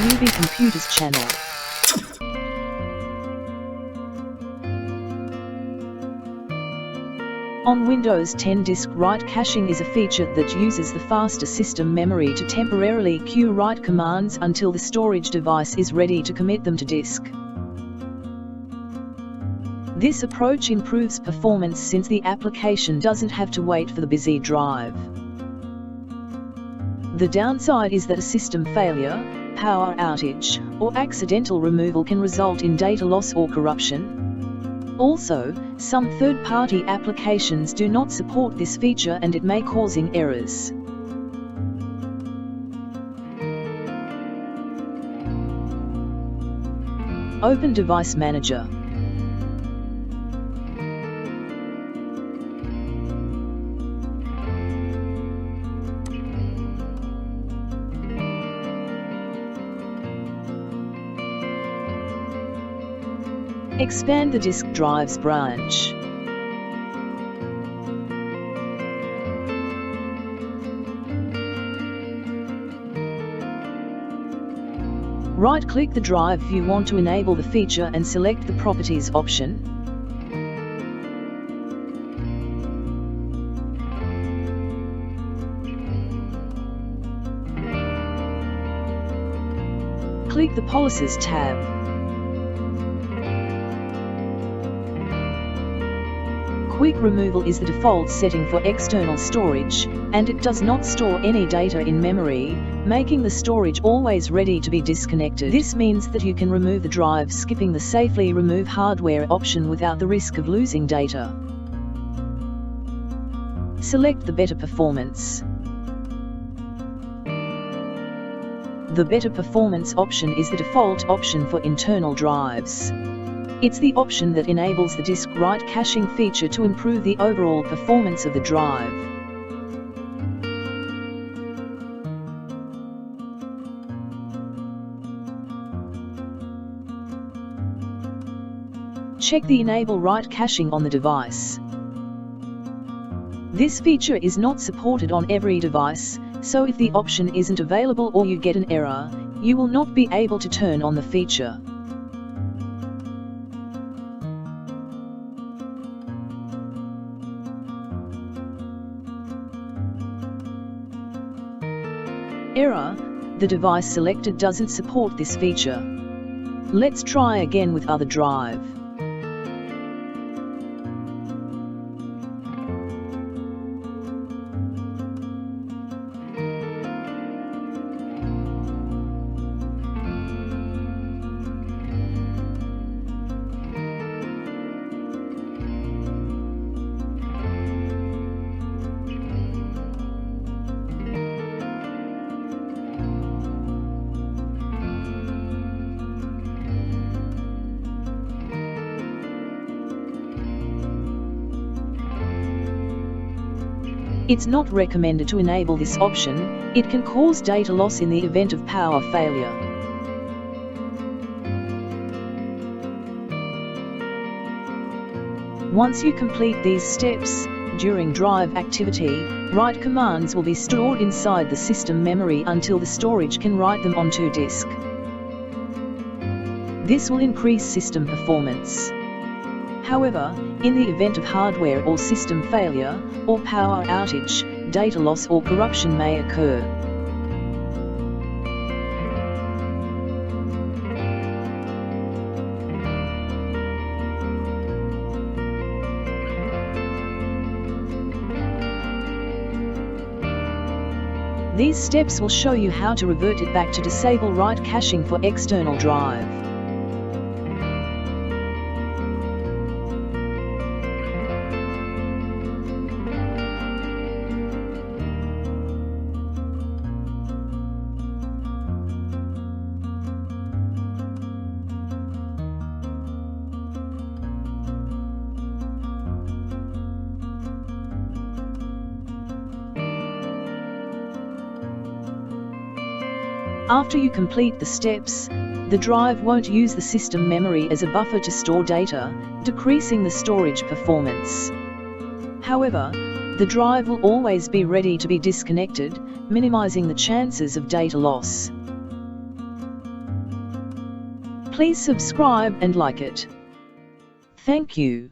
Newbie Computers channel. On Windows 10, disk write caching is a feature that uses the faster system memory to temporarily queue write commands until the storage device is ready to commit them to disk. This approach improves performance since the application doesn't have to wait for the busy drive. The downside is that a system failure, power outage, or accidental removal can result in data loss or corruption. Also, some third-party applications do not support this feature and it may causing errors. Open Device Manager. Expand the disk drives branch. Right-click the drive you want to enable the feature and select the Properties option. Click the Policies tab. Quick removal is the default setting for external storage, and it does not store any data in memory, making the storage always ready to be disconnected. This means that you can remove the drive skipping the Safely Remove Hardware option without the risk of losing data. Select the Better Performance. The Better Performance option is the default option for internal drives. It's the option that enables the disk write caching feature to improve the overall performance of the drive. Check the Enable Write Caching on the device. This feature is not supported on every device, so if the option isn't available or you get an error, you will not be able to turn on the feature. Error: the device selected doesn't support this feature. Let's try again with other drive. It's not recommended to enable this option. It can cause data loss in the event of power failure. Once you complete these steps, during drive activity, write commands will be stored inside the system memory until the storage can write them onto disk. This will increase system performance. However, in the event of hardware or system failure, or power outage, data loss or corruption may occur. These steps will show you how to revert it back to disable write caching for external drive. After you complete the steps, the drive won't use the system memory as a buffer to store data, decreasing the storage performance. However, the drive will always be ready to be disconnected, minimizing the chances of data loss. Please subscribe and like it. Thank you.